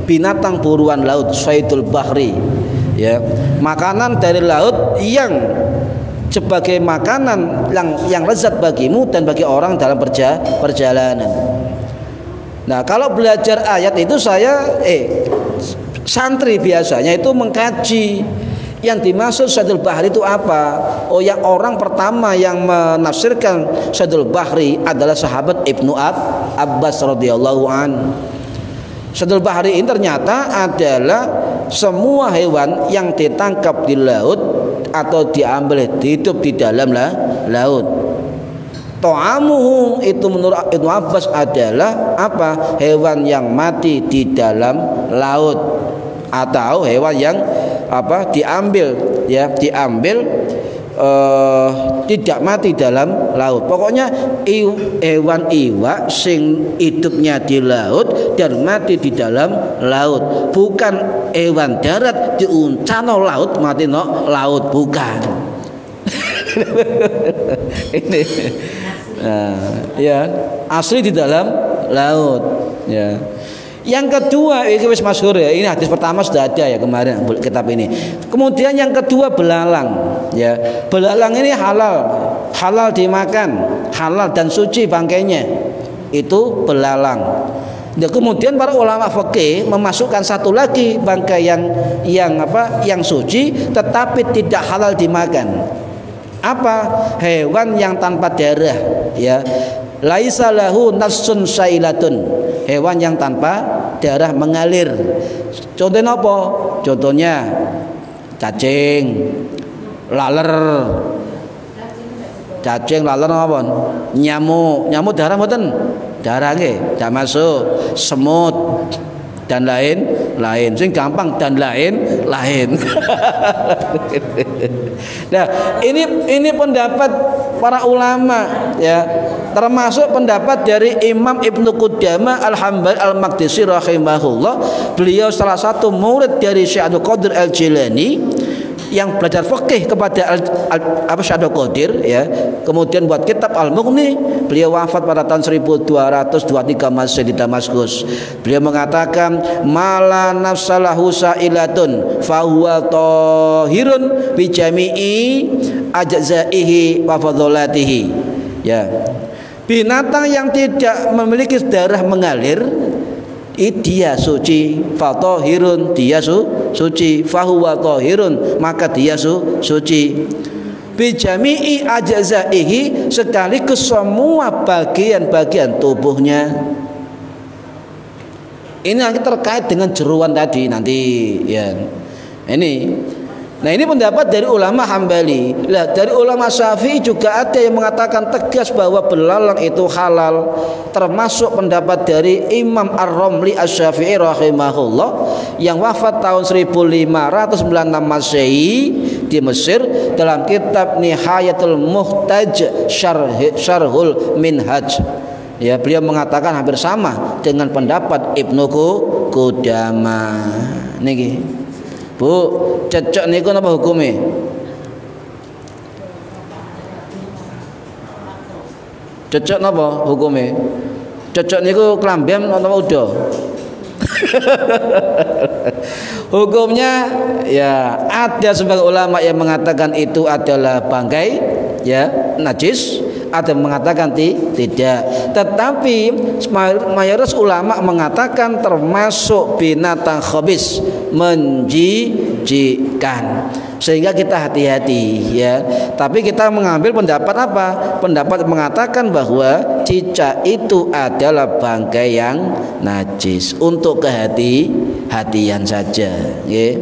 Speaker 1: binatang buruan laut, syaidul bahri. Ya, makanan dari laut yang sebagai makanan yang lezat bagimu dan bagi orang dalam perjalanan. Nah, kalau belajar ayat itu saya
Speaker 2: Santri biasanya itu mengkaji. Yang dimaksud Syadul Bahri itu apa? Oh, yang orang pertama yang menafsirkan Syadul Bahri adalah sahabat Ibnu Abbas radhiyallahu an. Syadul Bahri ini ternyata adalah semua hewan yang ditangkap di laut atau diambil hidup di dalam laut. Ta'amuhu itu menurut Ibnu Abbas adalah apa? Hewan yang mati di dalam laut atau hewan yang apa? Diambil tidak mati dalam laut. Pokoknya hewan iwak sing hidupnya di laut dan mati di dalam laut. Bukan hewan darat diuncano laut mati no laut, bukan. Ini ya asli di dalam laut ya. Yang kedua ini wis masyhur ya, ini hadis pertama sudah ada ya kemarin kitab ini. Kemudian yang kedua belalang ya. Belalang ini halal dimakan, halal dan suci bangkainya. Itu belalang. Ya, kemudian para ulama fikih memasukkan satu lagi bangkai yang suci tetapi tidak halal dimakan. Apa? Hewan yang tanpa darah ya. Laisa lahu nafsun sailatun, hewan yang tanpa darah mengalir. Contohnya apa? Contohnya cacing, laler apa? Nyamuk darah mboten? Darah nggih, dak masuk. Semut dan lain-lain. Sing gampang dan lain-lain. Nah, ini pendapat para ulama ya, termasuk pendapat dari Imam Ibnu Qudamah Al-Hambali Al-Maqdisi rahimahullah. Beliau salah satu murid dari Syekh Abdul Qadir Al-Jilani yang belajar fikih kepada Syekh Abdul Qadir ya. Kemudian buat kitab Al-Mughni. Beliau wafat pada tahun 1223 Masehi di Damaskus. Beliau mengatakan mala nafsalahu sa'ilatun fa huwa tahirun bi jami'i ajzaihi wa fadhalatihi ya. Binatang yang tidak memiliki darah mengalir dia suci, fatahirun dia suci, fahuwa tahirun maka dia suci. Bijami'i ajzaihi sekaligus semua bagian-bagian tubuhnya. Ini nanti terkait dengan jeruan tadi nanti ya. Nah ini pendapat dari ulama Hambali. Lah dari ulama Syafi'i juga ada yang mengatakan tegas bahwa belalang itu halal. Termasuk pendapat dari Imam Ar-Ramli Asy-Syafi'i rahimahullah yang wafat tahun 1596 Masehi di Mesir dalam kitab Nihayatul Muhtaj Syarhul Minhaj. Ya, beliau mengatakan hampir sama dengan pendapat Ibnu Qudamah. Niki. Bu, cecek niku napa hukume? Cecek napa hukume? Cecek niku klambem napa uda? Hukumnya ya ada sebagian ulama yang mengatakan itu adalah bangkai ya, najis, ada yang mengatakan tidak. Tetapi mayoritas ulama mengatakan termasuk binatang khabis, menjijikan. Sehingga kita hati-hati ya. Tapi kita mengambil pendapat apa? Pendapat mengatakan bahwa cicak itu adalah bangkai yang najis, untuk kehati-hatian saja nggih.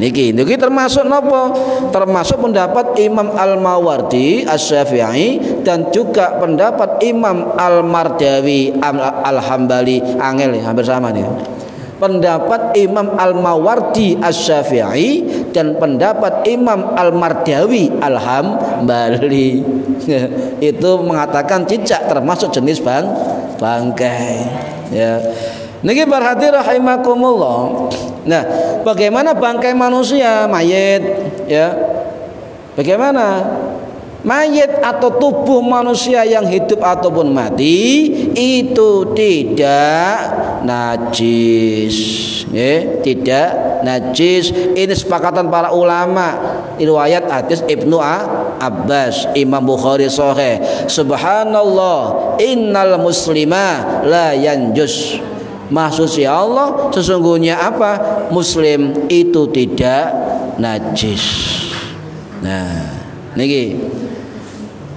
Speaker 2: Niki termasuk napa? Termasuk pendapat Imam Al-Mawardi Asy-Syafi'i dan juga pendapat Imam Al-Mardawi Al-Hambali. Angel hampir sama nih. Pendapat Imam Al-Mawardi Asy-Syafi'i dan pendapat Imam Al-Mardawi Al-Hambali itu mengatakan cicak termasuk jenis bangkai ya. Niki berhati rahimakumullah. Nah, bagaimana bangkai manusia, mayit ya? Bagaimana mayit atau tubuh manusia yang hidup ataupun mati itu tidak najis ya, tidak najis. Ini sepakatan para ulama. Riwayat hadis Ibnu Abbas, Imam Bukhari sahih. Subhanallah, innal muslima la yanjus Maksudnya Allah sesungguhnya apa? Muslim itu tidak najis. Nah, niki.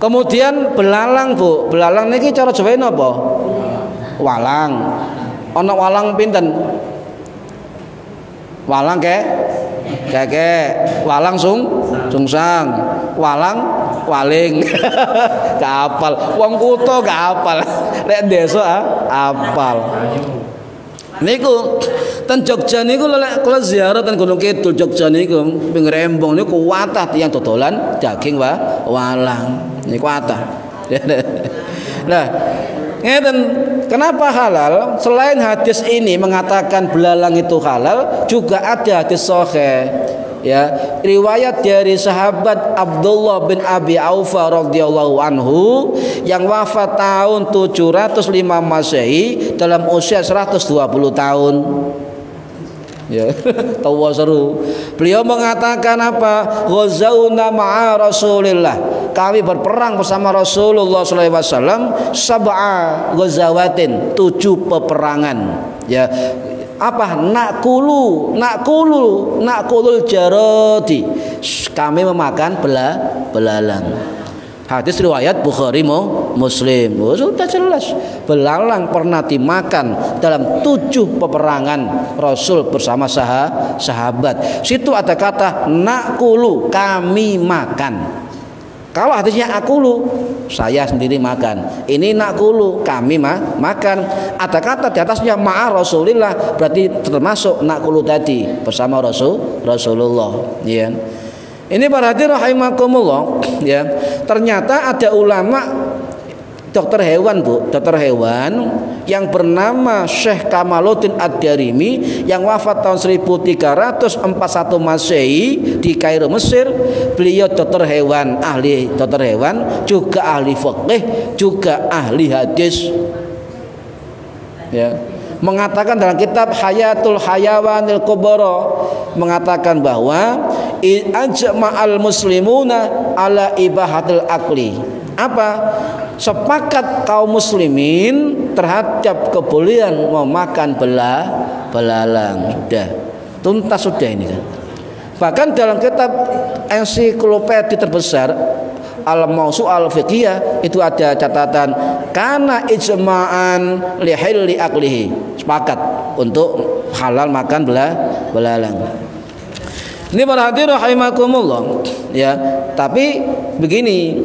Speaker 2: Kemudian belalang, Bu. Belalang niki cara Jawa napa? Walang. Ana walang pinten? Walang keke, walang sungsang, walang waling. Gak apal. Wong kutho gak apal. Lek desa apal. Niku ten Jogja niku lek kula ziarah ten Gunung Kidul Jogja niku ping Rembong niku watah tiyang dodolan daging walang. Niku watah. Nah, ngeten kenapa halal? Selain hadis ini mengatakan belalang itu halal, juga ada hadis sahih ya, riwayat dari sahabat Abdullah bin Abi Aufa radhiyallahu anhu yang wafat tahun 705 Masehi dalam usia 120 tahun. Ya, tahu seru. Beliau mengatakan apa? Ghazauna ma'a Rasulillah. Kami berperang bersama Rasulullah sallallahu alaihi wasallam sab'a ghazawatin, 7 peperangan. Ya. Apa? Nakulul jarodi. Kami memakan belalang. Hadis riwayat Bukhari Muslim. Oh, sudah jelas. Belalang pernah dimakan dalam 7 peperangan Rasul bersama sahabat. Situ ada kata nakulu, kami makan. Kalau hadisnya akulu, saya sendiri makan. Ini nakulu, kami makan. Ada kata di atasnya ma'a Rasulillah, berarti termasuk nakulu tadi bersama Rasulullah. Ya. Ini berarti rahimakumullah, ya. Ternyata ada ulama dokter hewan, Bu, dokter hewan yang bernama Syekh Kamaluddin Ad-Darimi yang wafat tahun 1341 Masehi di Kairo, Mesir. Beliau dokter hewan, ahli dokter hewan, juga ahli fikih, juga ahli hadis. Ya. Mengatakan dalam kitab Hayatul Hayawanil Kubra mengatakan bahwa ajma'al muslimuna ala ibahatil akli. Apa? Sepakat kaum muslimin terhadap kebolehan memakan belalang. Sudah tuntas sudah ini kan. Bahkan dalam kitab ensiklopedia terbesar Al-Mawsu' Al-Fiqhiyah itu ada catatan kana ijma'an li hilli aklihi, sepakat untuk halal makan belalang. Ini para hadirin rahimakumullah, ya. Tapi begini,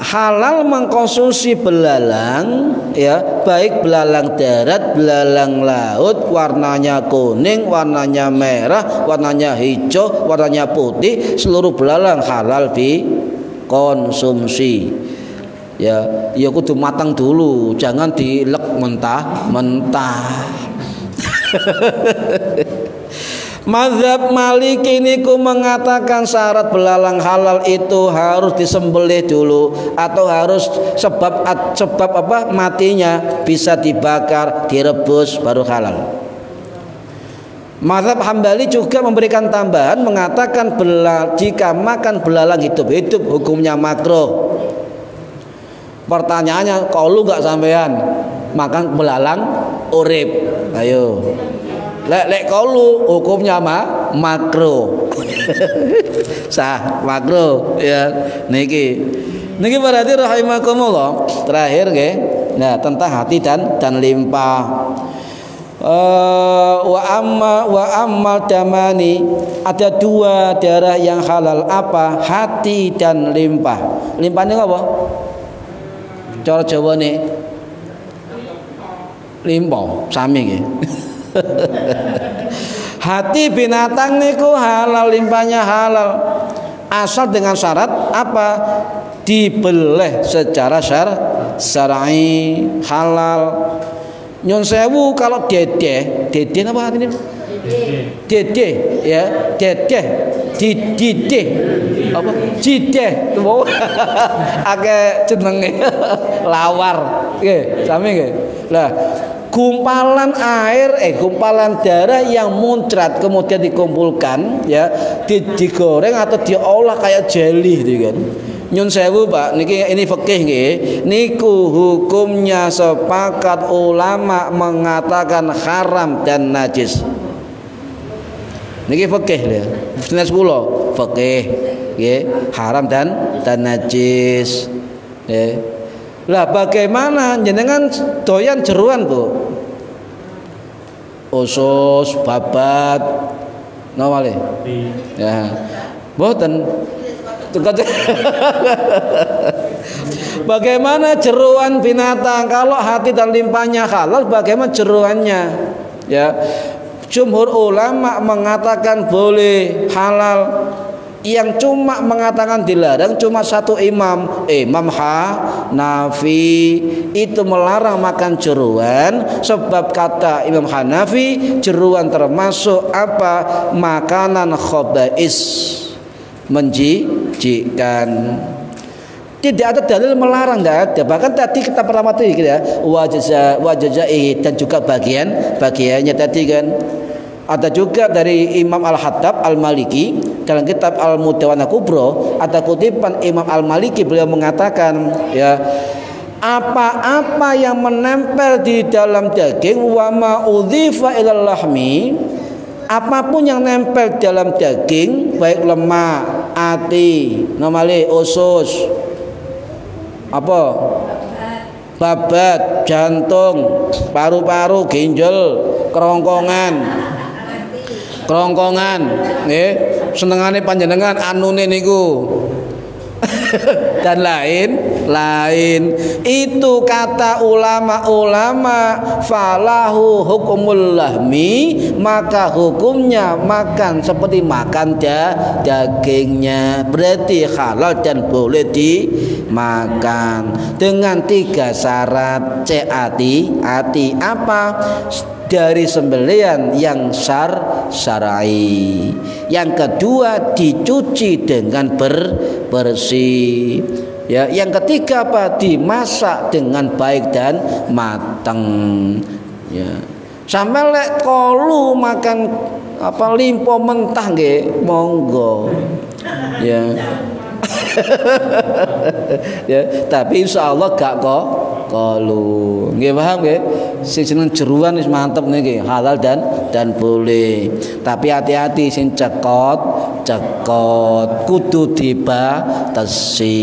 Speaker 2: halal mengkonsumsi belalang, ya, baik belalang darat, belalang laut, warnanya kuning, warnanya merah, warnanya hijau, warnanya putih, seluruh belalang halal dikonsumsi. Ya kudu matang dulu, jangan dilek mentah. Mazhab Maliki niku mengatakan syarat belalang halal itu harus disembelih dulu atau harus sebab apa matinya bisa dibakar, direbus baru halal. Mazhab Hambali juga memberikan tambahan mengatakan jika makan belalang hidup-hidup hukumnya makruh. Pertanyaannya, kalau nggak sampean makan belalang urip, ayo. Lek kaulu hukumnya makruh. Sah makruh ya. Niki berarti rahimakumullah. Terakhir nggih. Nah, tentang hati dan limpa. Wa amma damani, ada 2 darah yang halal, apa? Hati dan limpa. Limpa ini apa? Cara Jawa nih limpa sami nggih. Hati binatang niku halal, limpanya halal asal dengan syarat apa? Dibeleh secara syar'i halal. Nyun sewu kalau dedeh apa artinya? Dedeh ya, dedeh dididih apa? Jideh tuh agak jenenge lawar nggih, sami nggih. Lah gumpalan darah yang muncrat kemudian dikumpulkan ya, digoreng atau diolah kayak jelly gitu kan. Nyun sewu Pak, niki ini fikih nggih. Niku hukumnya sepakat ulama mengatakan haram dan najis. Niki fikih ya. Senes kula fikih nggih, haram dan najis. Nggih. Lah bagaimana jenengan doyan jeruan, Bu? Usus, babat, nawale. Ya. Mboten. Bagaimana jeruan binatang? Kalau hati dan limpahnya halal, bagaimana jeruannya? Ya, jumhur ulama mengatakan boleh, halal. Yang cuma mengatakan dilarang cuma satu imam, Imam Hanafi, itu melarang makan jeruan. Sebab kata Imam Hanafi, jeruan termasuk apa? Makanan khaba'is, menjijikan. Tidak ada dalil melarang, tidak ada. Bahkan tadi kita pertama tadi ya, wajazai dan juga bagiannya tadi kan. Ada juga dari Imam Al-Hattab Al-Maliki dalam kitab Al-Mudawana Kubro, ada kutipan Imam Al-Maliki, beliau mengatakan ya, apa-apa yang menempel di dalam daging, wa ma udhifa ilal lahmi, apapun yang nempel dalam daging, baik lemak, ati, nomale usus, apa, babat, jantung, paru-paru, ginjal, kerongkongan, nggih, senengane panjenengan anune niku dan lain itu kata ulama-ulama, falahu hukumul lahmi, maka hukumnya makan seperti makan dagingnya, berarti halal dan boleh dimakan dengan 3 syarat. Hati apa? Dari sembelihan yang syar'i. Yang kedua, dicuci dengan bersih. Ya, yang ketiga apa? Dimasak dengan baik dan matang. Ya. Sampai lek kolu makan apa limpo mentah nggih, monggo. Ya. Ya, tapi insyaallah gak kok kolu. Nggih paham nggih? Sing jeneng jeruan wis mantep niki, halal dan boleh. Tapi hati-hati sing cekot kudu dibatasi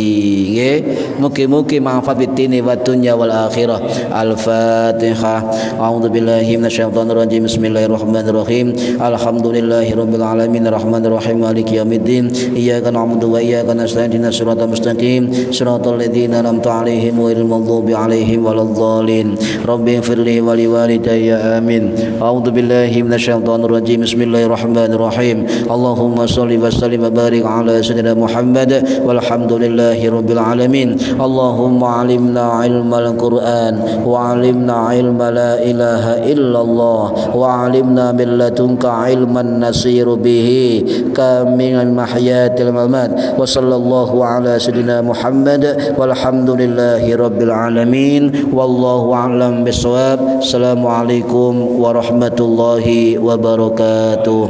Speaker 2: nggih. Mugi-mugi manfaat fitini wa dunya wal akhirah. Al-Fatihah. A'udzubillahi minasyaitonir rajim. Bismillahirrahmanirrahim. Alhamdulillahirabbil alamin arrahmanir rahim maliki yaumiddin. Iyyaka na'budu wa iyyaka nasta'in ihdinas siratal mustaqim siratal ladzina an'amta 'alaihim ghairil maghdubi 'alaihim waladdallin. Rabbighfirli wa liwalidayya amin. A'udzu billahi minasyaitonir rajim. Bismillahirrahmanirrahim. Allahumma shalli wa sallim wa barik ala sayyidina Muhammad walhamdulillahi rabbil alamin. Allahumma 'allimna 'ilmal Qur'an wa 'allimna 'ilma la ilaha illallah wa 'allimna min ladunka 'ilman nasiru bihi kaminal mahyatil mamat. Wa sallallahu ala sayyidina Muhammad walhamdulillahi rabbil alamin. Wallahu a'lam bissawab. Assalamualaikum warahmatullahi wabarakatuh.